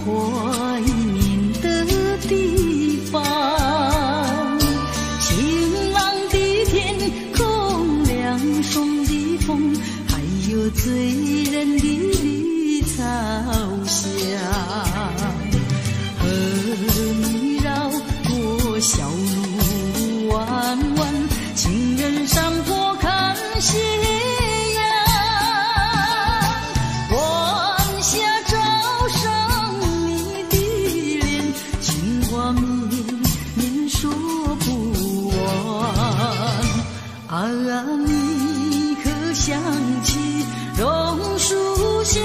怀念的地方。晴朗的天空，凉爽的风，还有醉人的绿草香。和你绕过小路弯弯，情人山坡看夕阳。晚霞照上你的脸，情话绵绵说不完。啊，你可想起榕树下，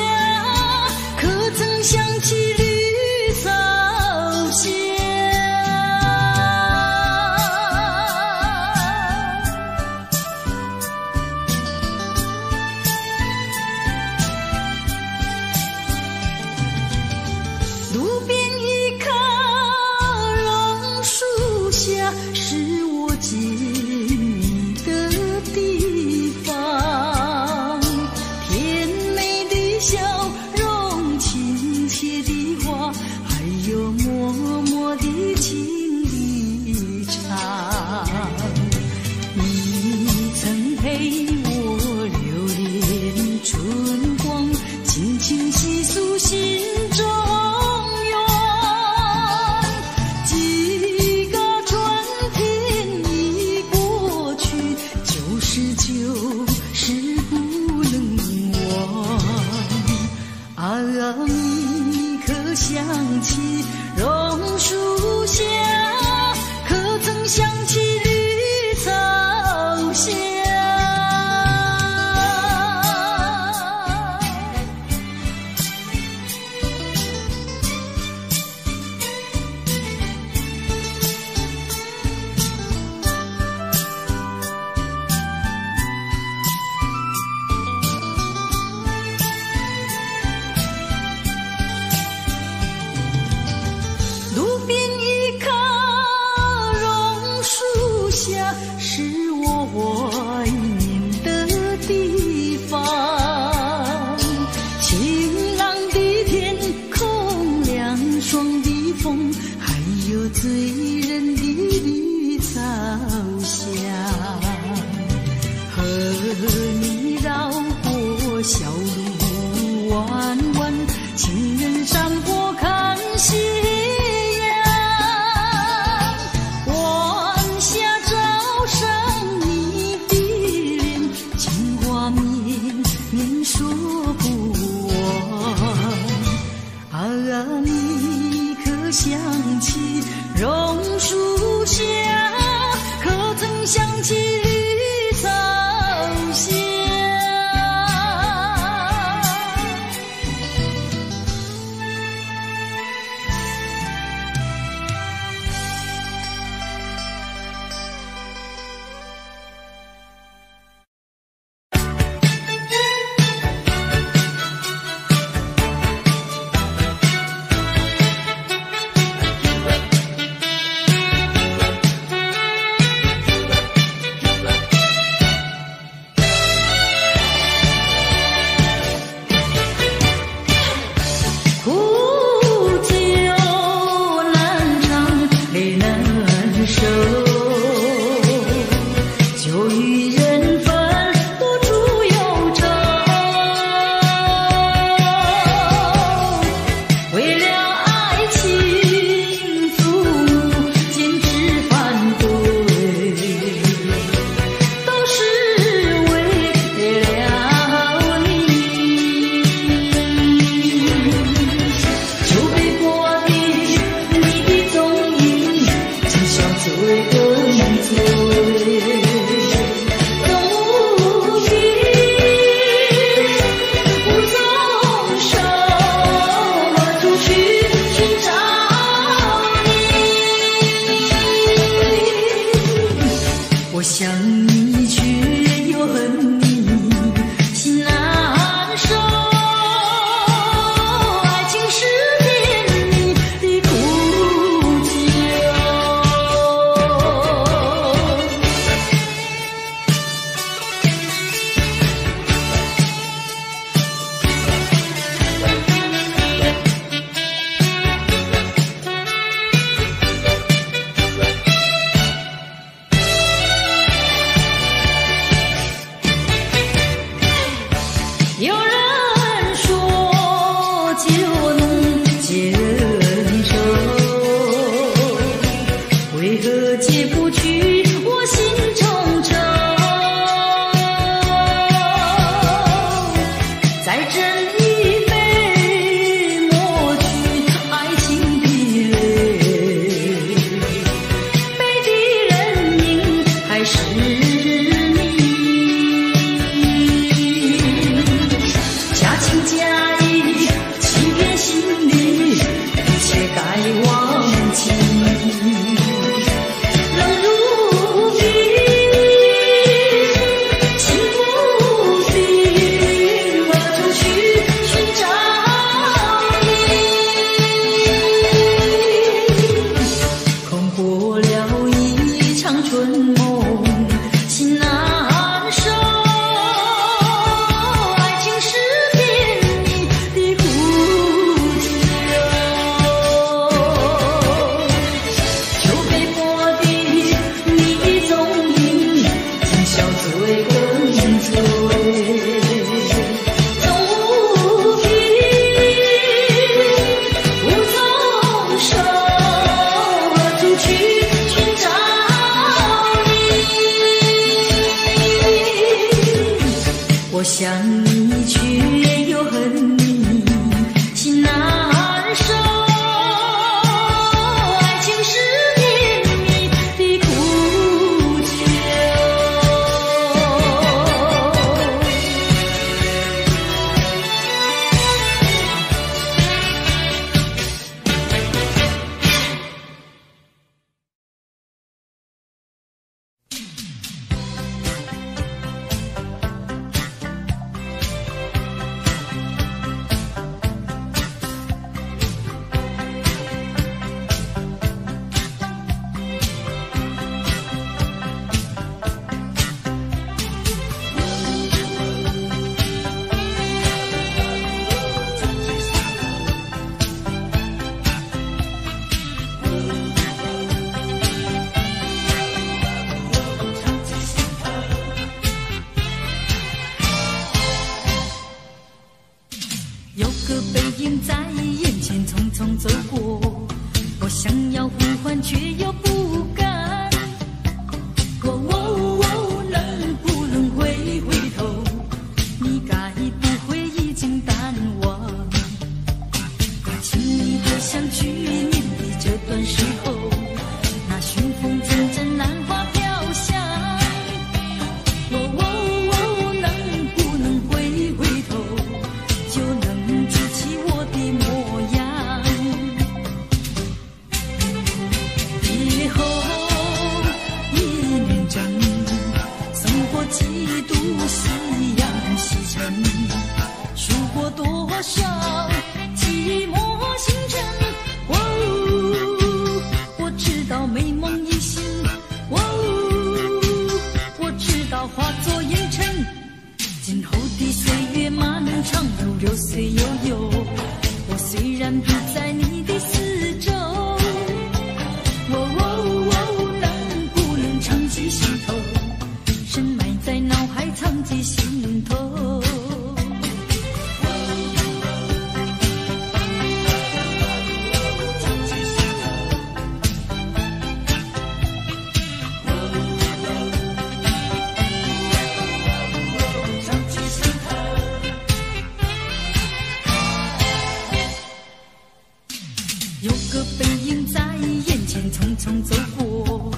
可曾想起绿草香？路边一棵榕树下，是我见你的地方。甜美的笑容，亲切的话，还有默默的情一场。你曾陪我流连春光，轻轻细诉心中愿。几个春天已过去，就是不能忘。啊，你可想起榕树下，可曾想起绿草香？路边一棵榕树下，是我怀念的地方。晴朗的天空，凉爽的风，还有醉人的绿草香。和你绕过小路弯弯，情人山坡看夕阳。晚霞照上你的脸，情话绵绵说不完。啊，你可想起榕树下，可曾想起绿草香？想你却又恨你，心难受。爱情是绵绵的苦酒。有个背影在眼前匆匆走过，我想要呼唤却又不敢。能不能回头？你该不会已经淡忘？我亲密的像去年的这段时候，那寻风阵阵兰花飘香。能不能回头？就能记起我的模样。别后一年整，送过几度夕阳西沉，数过多少寂寞星辰。我知道美梦一醒，我知道化作烟尘。今后的岁月漫长如流水悠悠，我虽然不在你的四周，能不能长记心头？深埋在脑海，藏记心头。有个背影在眼前匆匆走过，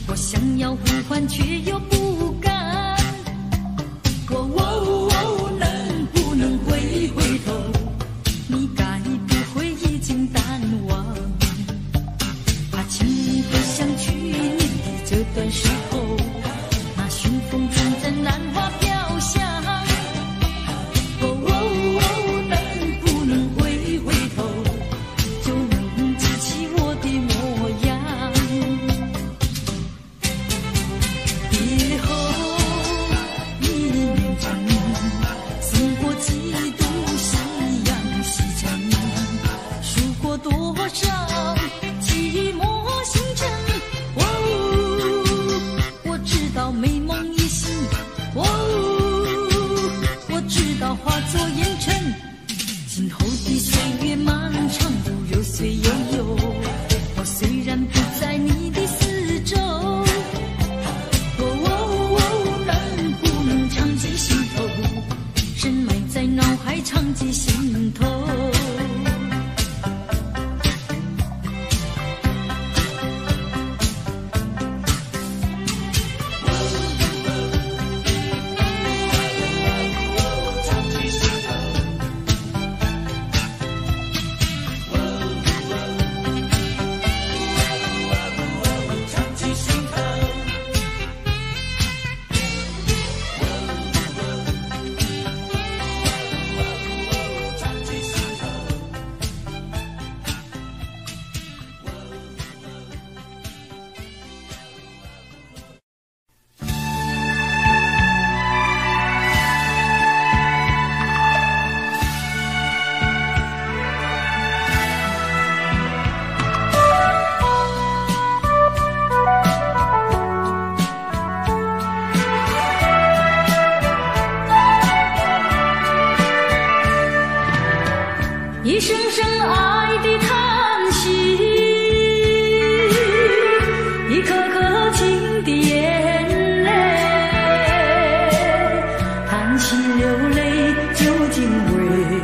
我想要呼唤却又不敢。能不能回头？你该不会已经淡忘？怕情意会像去年的这段时候，那寻风阵阵兰花飘香。能不能回头？就能记起我的模样。别后一年整，送过几度夕阳西沉，数过多少寂寞星辰。我知道美梦一醒，我知道化作烟尘。今后的岁月漫长如流水悠悠，我虽然不在你的四周，能不能长记心头？深埋在脑海，长记心头。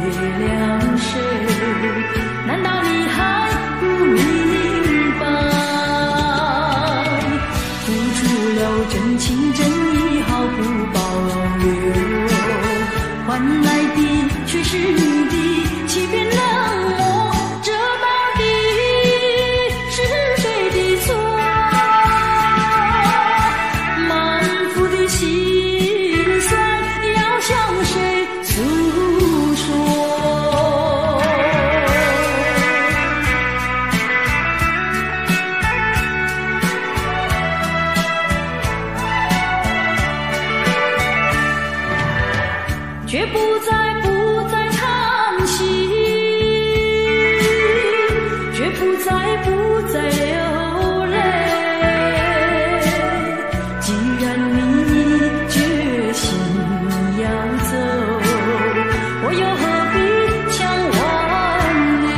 了谁？难道你还不明白？付出了真情真意毫不保留，换来的却是你的欺骗冷漠。这到底是谁的错？满腹的心酸要向谁诉说？却不再叹息，却不再流泪。既然你决心要走，我又何必强挽留？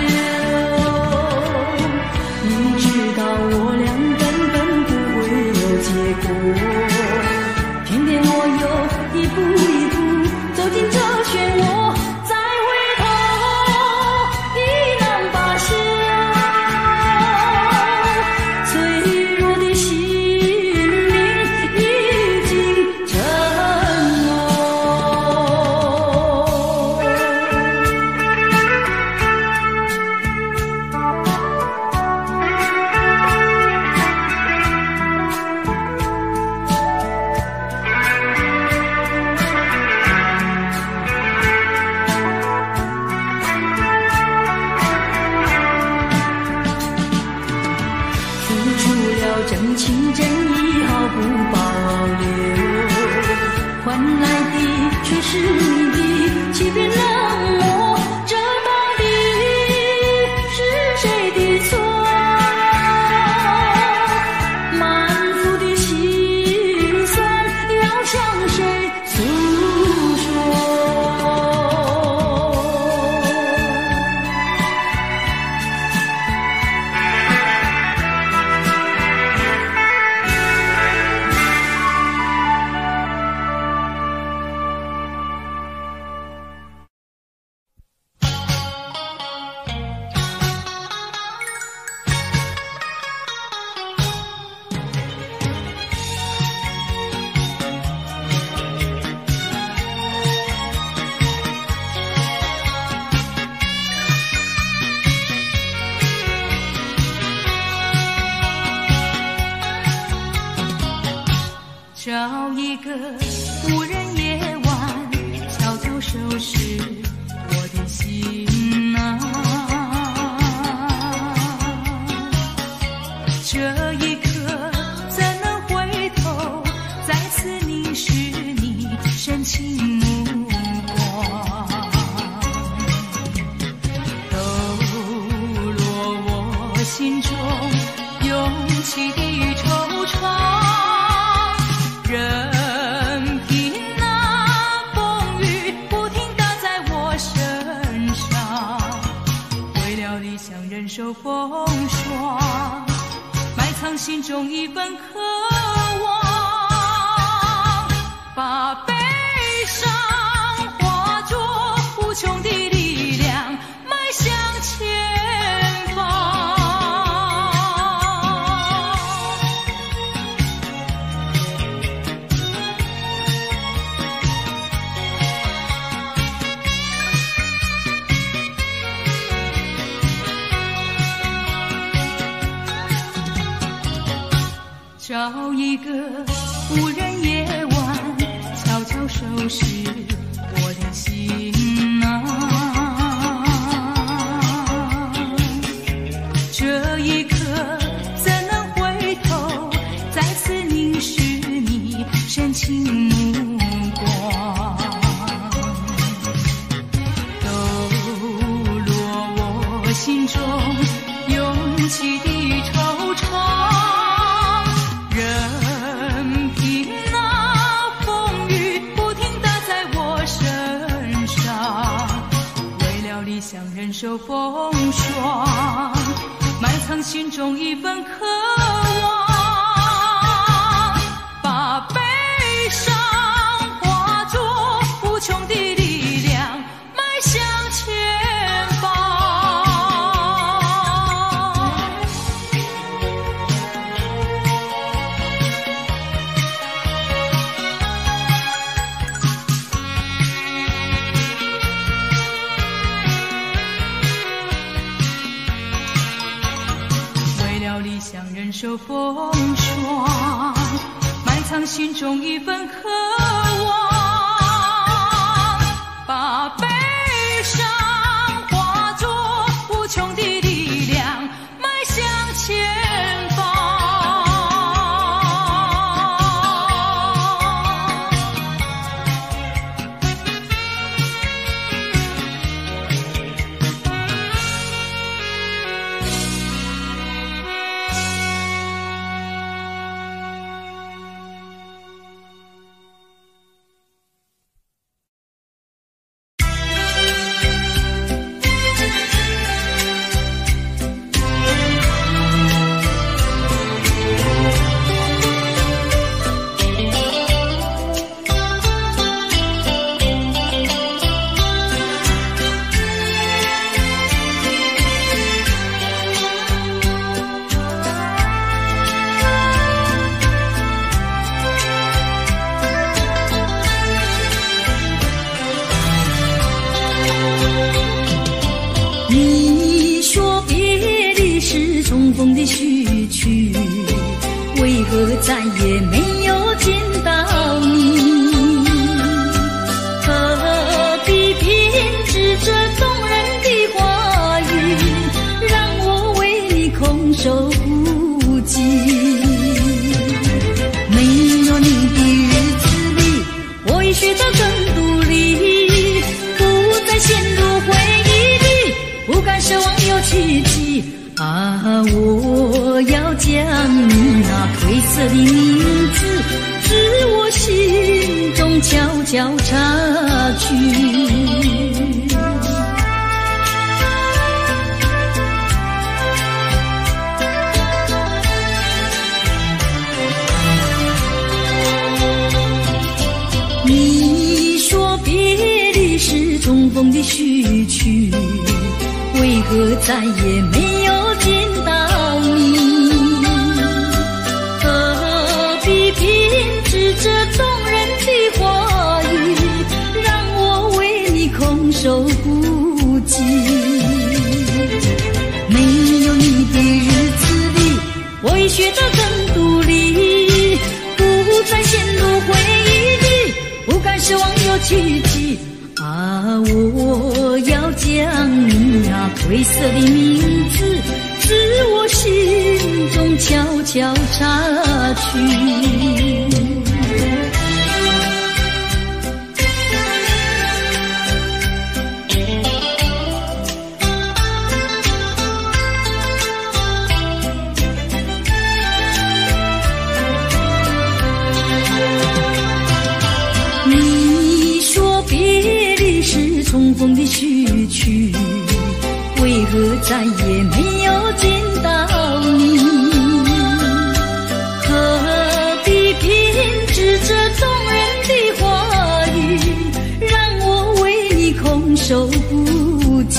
你知道我俩根本不会有结果，偏偏我又一步一步走进这漩涡，再回头已难罢休。脆弱的心灵已经沉沦。真情真意毫不保留，换来的却是你的欺骗冷漠。这到底是谁的错？满腹的心酸要向谁诉说？找一个无人夜晚，悄悄收拾我的心啊。这一刻怎能回头，再次凝视你深情目光，抖落我心中涌起的惆怅。任凭那风雨不停打在我身上，为了理想忍受风霜，埋藏心中一份渴望，把悲伤化作无穷的力量，迈向前方。找一个无人夜晚，悄悄收拾我的心啊。这一刻怎能回头，再次凝视你深情目光，抖落我心中涌起的惆怅。任凭那风雨不停打在我身上，为了理想忍受风霜，埋藏心中一份渴望，把悲伤化作无穷的力量，迈向前受风霜，埋藏心中一份渴望，把悲伤化作无穷的力量，迈向前方。重逢的序曲，为何再也没有见到你？何必编织这动人的话语，让我为你空守不及？没有你的日子里，我已学得更独立，不再陷入回忆里，不敢奢望有奇迹。我要将你那褪色的名字，自我心中悄悄擦去。你说别离是重逢的序曲，为何再也没有见到你？何必编织这动人的话语，让我为你空守不及？没有你的日子里，我已学得更独立，不再陷入回忆里，不敢奢望有奇迹。我要将你那褪色的名字，自我心中悄悄擦去。重逢的序曲，为何再也没有见到你？何必编织这动人的话语，让我为你空守不及？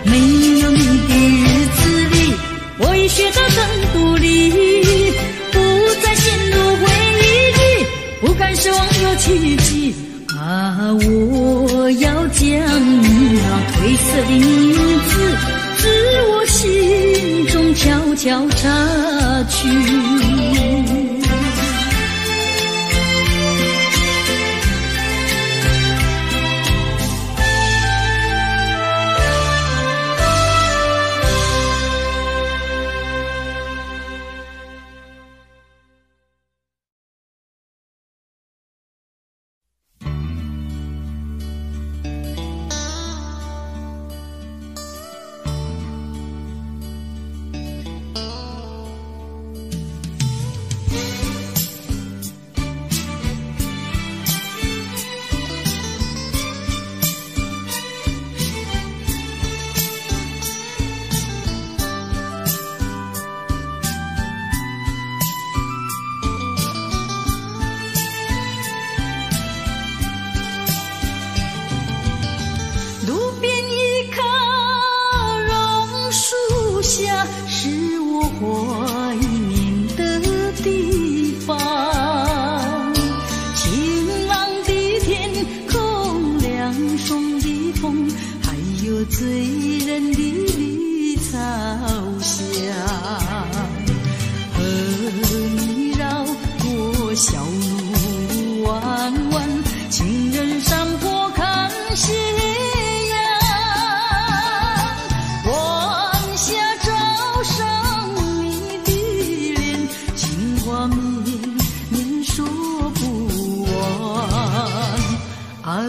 没有你的日子里，我已学得更独立，不再陷入回忆里，不敢奢望有奇迹。我要将你那褪色的名字，自我心中悄悄擦去。怀念的地方，晴朗的天空，凉爽的风，还有醉人的绿草香。啊，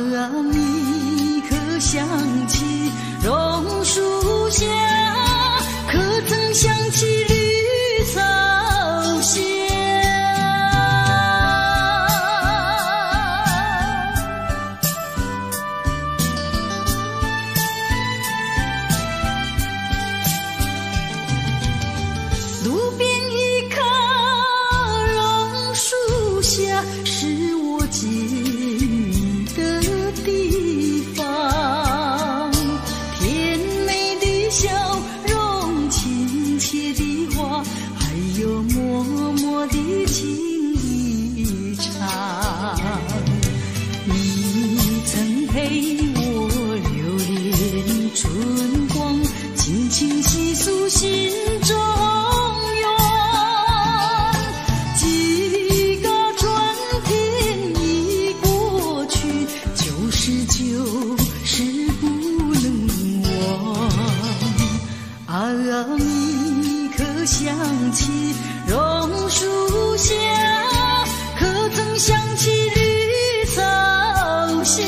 你可想起榕树下，可曾想起绿草香？路边一棵榕树下，是我见你的地方。甜美的笑容，亲切的话，还有默默的情一场。你曾陪我流连春光，轻轻细诉心中你可想起榕树下，可曾想起绿草香？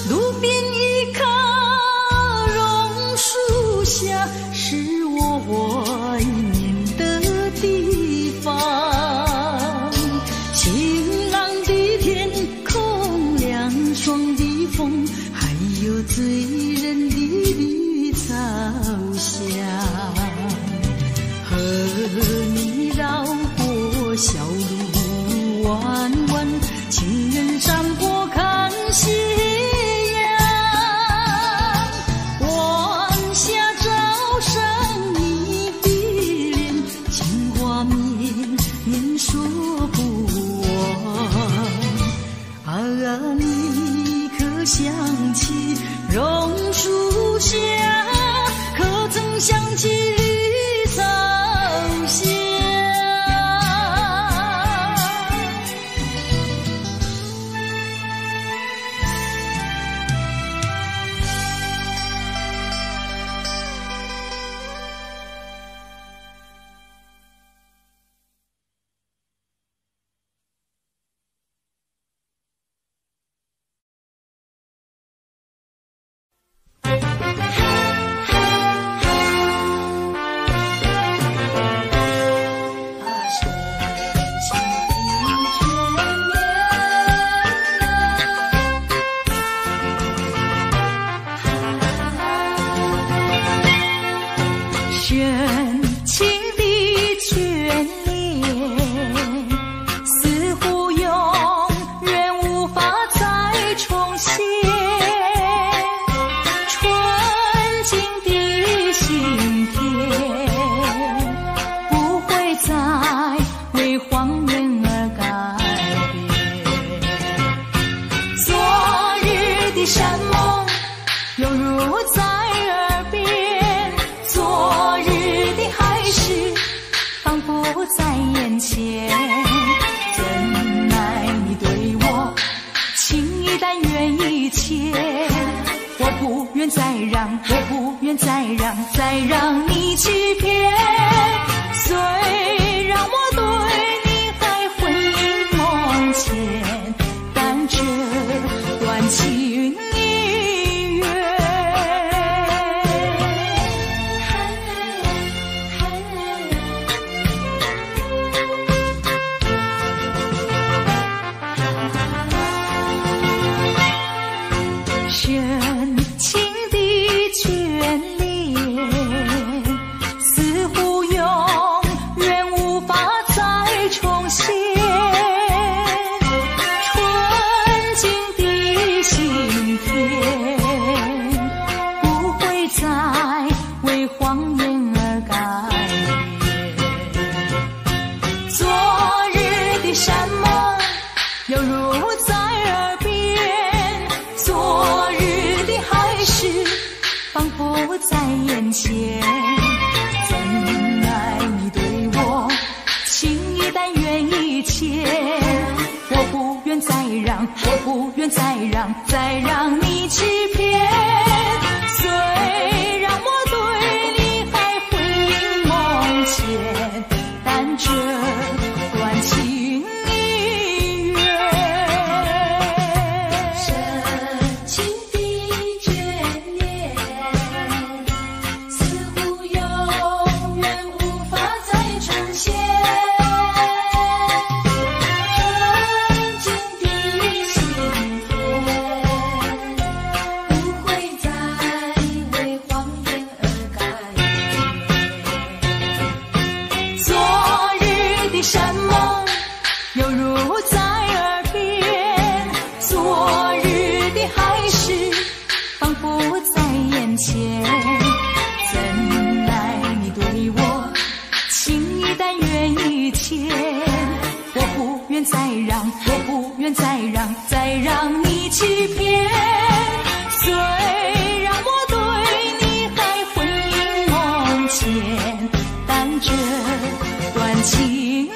路边一棵榕树下，是我怀念的地方。晴朗的天空，凉爽的风，还有醉人的绿草香，和你绕过小路弯弯，情人山坡看夕说不完。啊，你可想起榕树下，可曾想起绿草香？深情的眷恋，似乎永远无法再重现。纯净的心田，不会再为荒原而改变。昨日的山盟，犹如在耳边。昨日的海誓，仿佛在眼前。怎奈你对我情意但愿一切，我不愿再让，我不愿再让，再让你欺骗。虽然我对你还魂萦梦牵，但这段情已远。深情的眷恋，我不愿再让你欺骗。虽然我对你还魂萦梦牵，但这段情已远。深情的眷恋，似乎永远无法再重现。山盟犹如在耳边，昨日的海誓仿佛在眼前。怎奈你对我情意但愿意牵，我不愿再让你欺骗。虽然我对你还魂萦梦牵，但这段情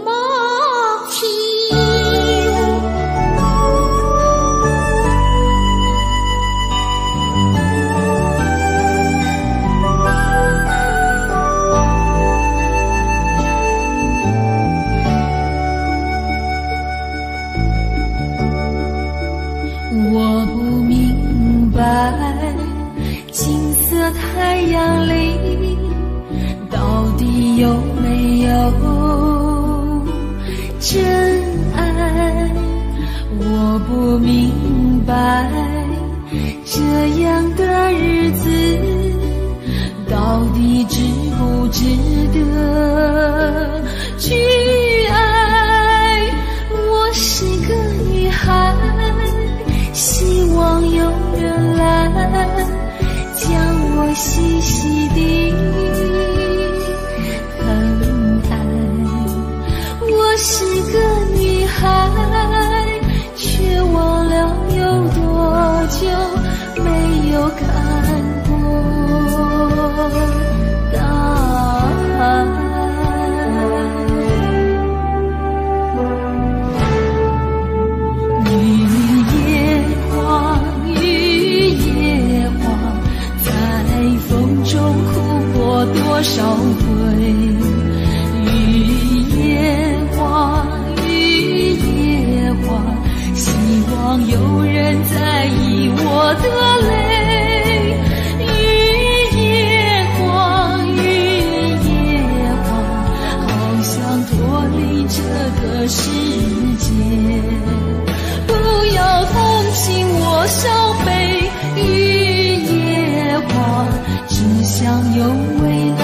莫听阳里到底有没有真爱？我不明白，这样的日子到底值不值得去爱？我是个女孩，希望有人来将我细细地疼爱。我是个女孩，却忘了有多久没有看过大海。多少回雨夜花，雨夜花，希望有人在意我的泪。雨夜花，雨夜花，好想脱离这个世界，不要同情我伤悲。雨夜花，只想有未来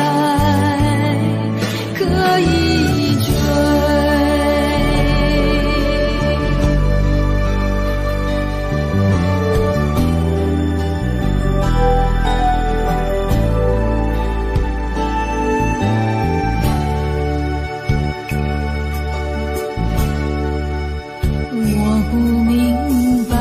可以追。我不明白，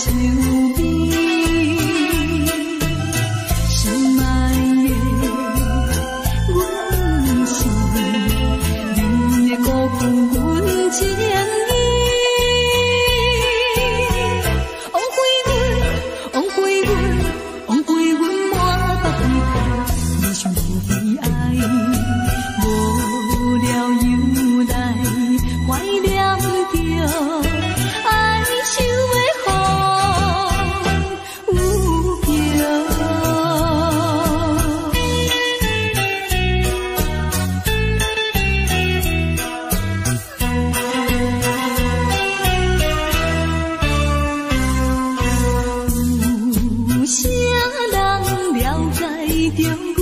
手边，心爱的阮心，你的辜负阮情意，枉费阮满腹悲痛，你想不悲哀，无聊又来怀念着。手的风有有啥人了解着阮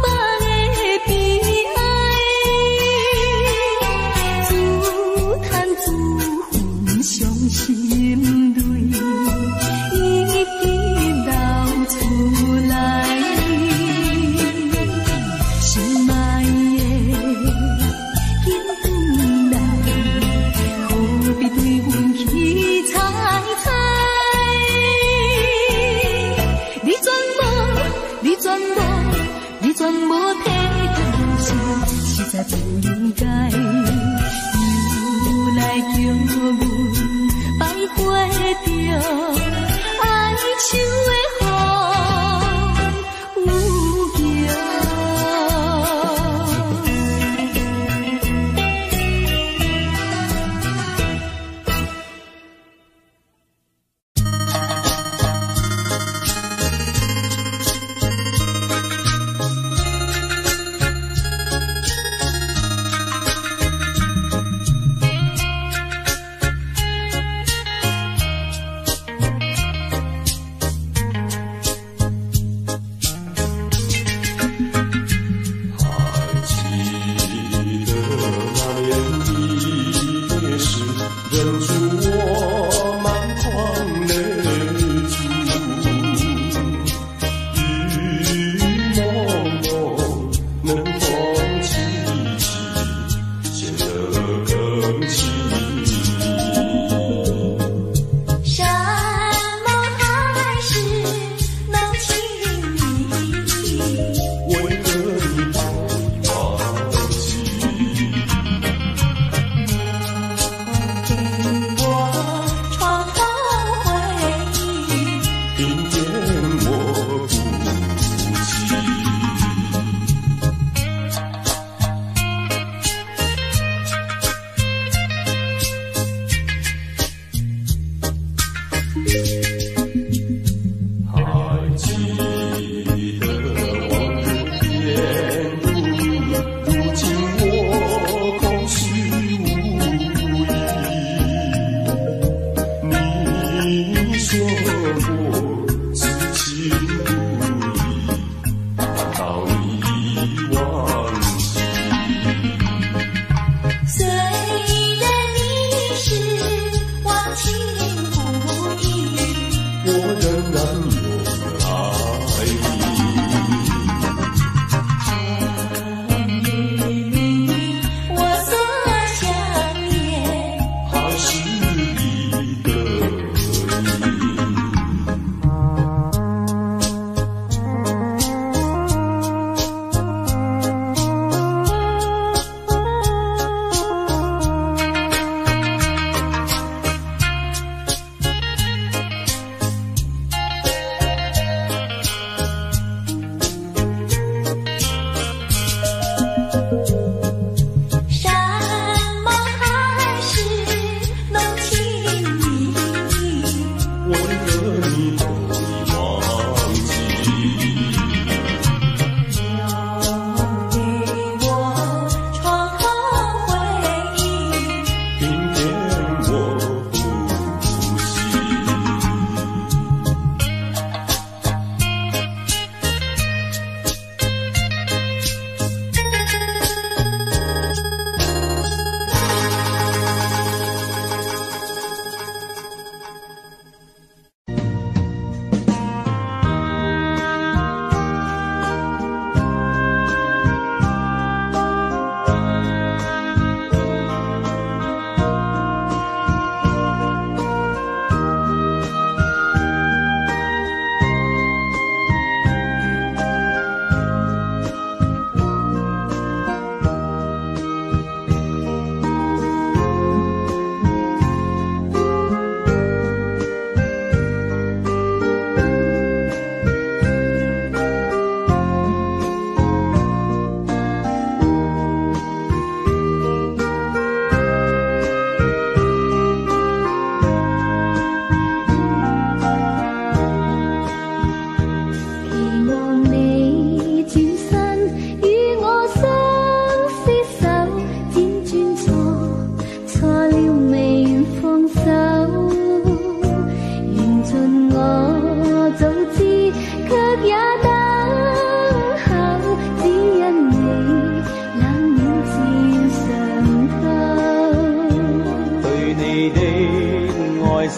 满腹的悲哀，自叹自伤心泪已经流出来，心爱的紧回来，何必对阮去猜猜？你全无体贴人生，实在不应该，又来叫阮摆回着哀愁的风有叫。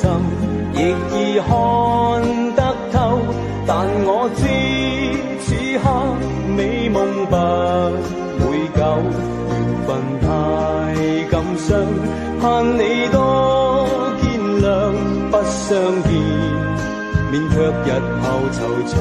心，亦已看得透。但我知此刻美夢不會久，緣分太感傷，盼你多見諒。不相見，免卻日後惆悵。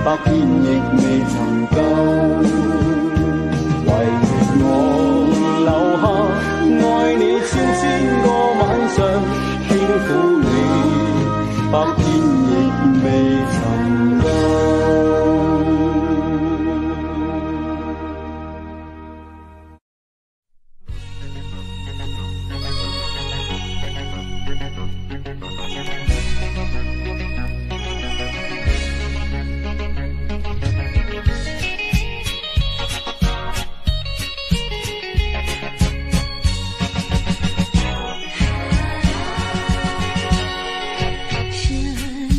百遍亦未曾夠，唯願我留下愛你千個晚上，輕撫你，百遍亦未曾夠。深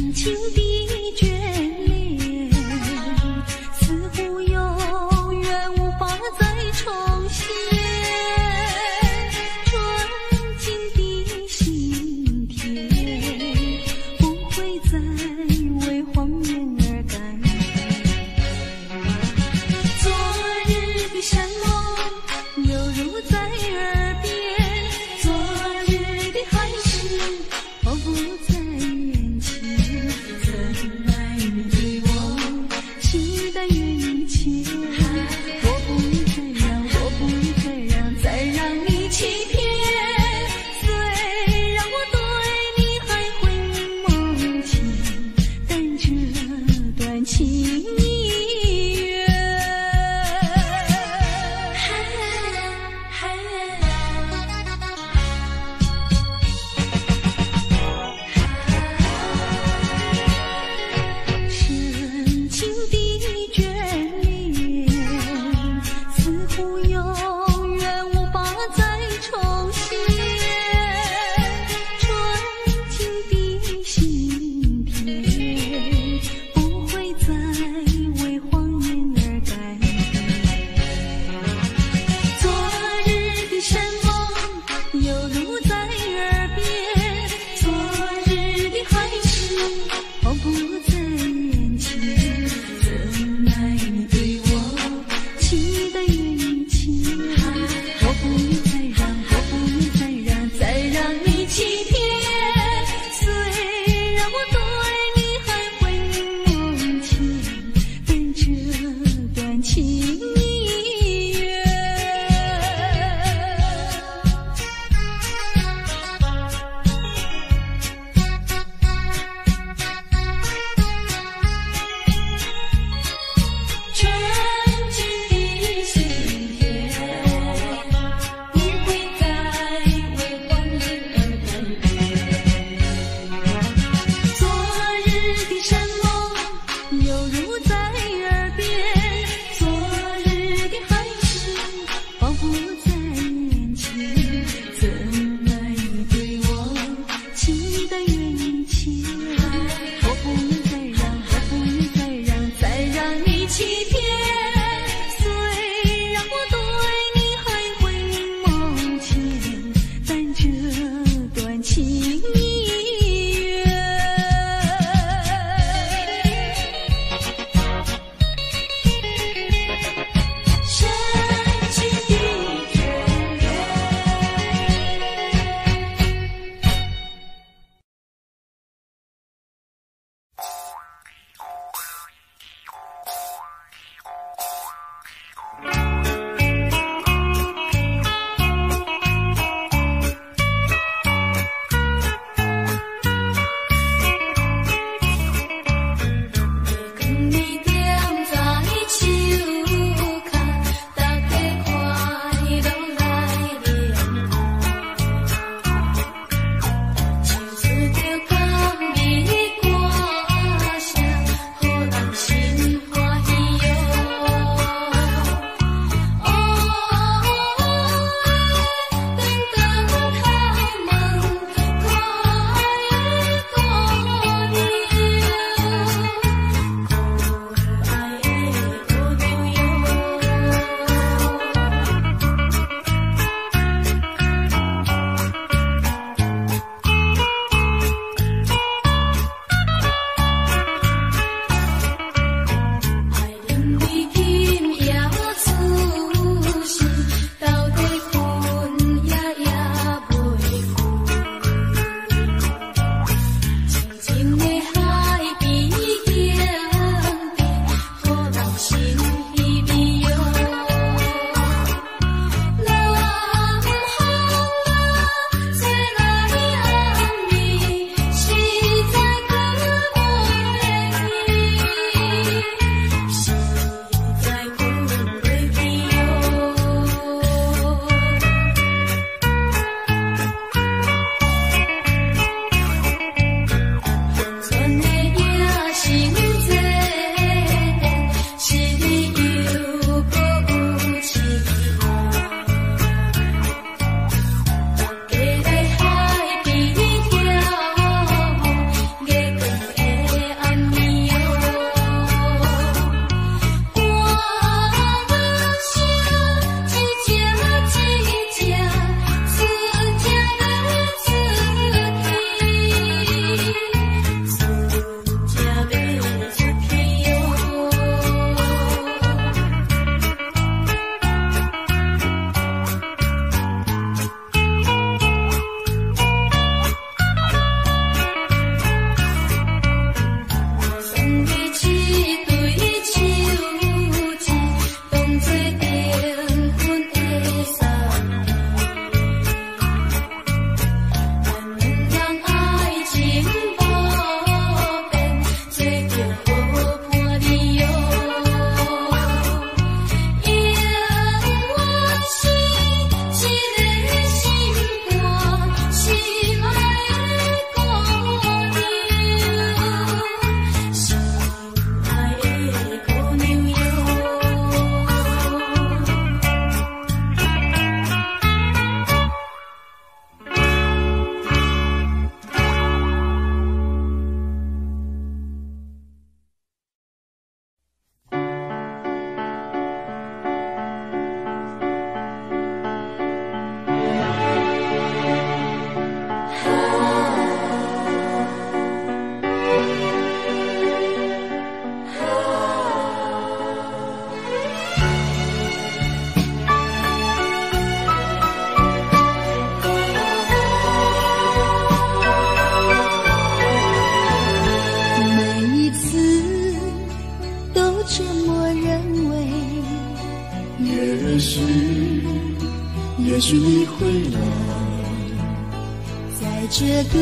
这个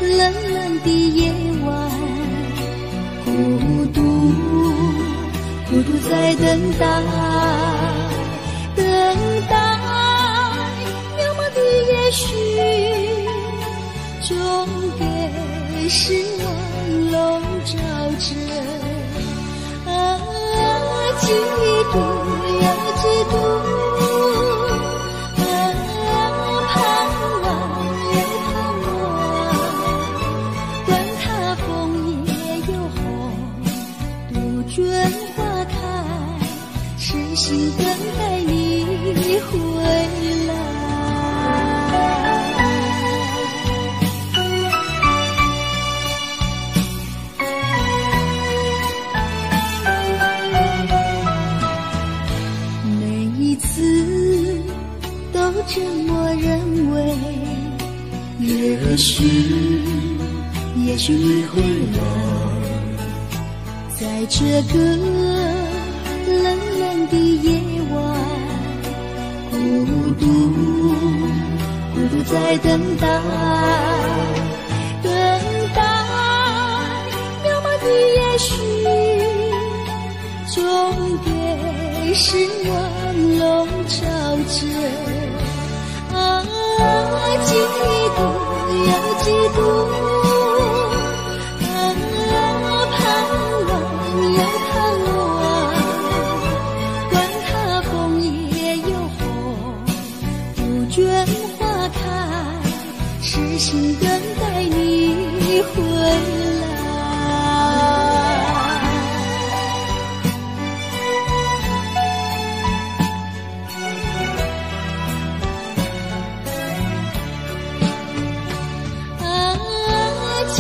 冷冷的夜晚，孤独在等待，等待渺茫的也许，终给失望笼罩着。嫉妒呀嫉妒，盼望呀盼望，管它枫叶又红，杜鹃花开，痴心等待你回来。这么认为，也许你会来，在这个冷冷的夜晚，孤独在等待，等待渺茫的也许，终给失望笼罩着。嫉妒呀嫉妒，盼望呀盼望，管它枫叶又红，杜鹃花开，痴心等待你回来。情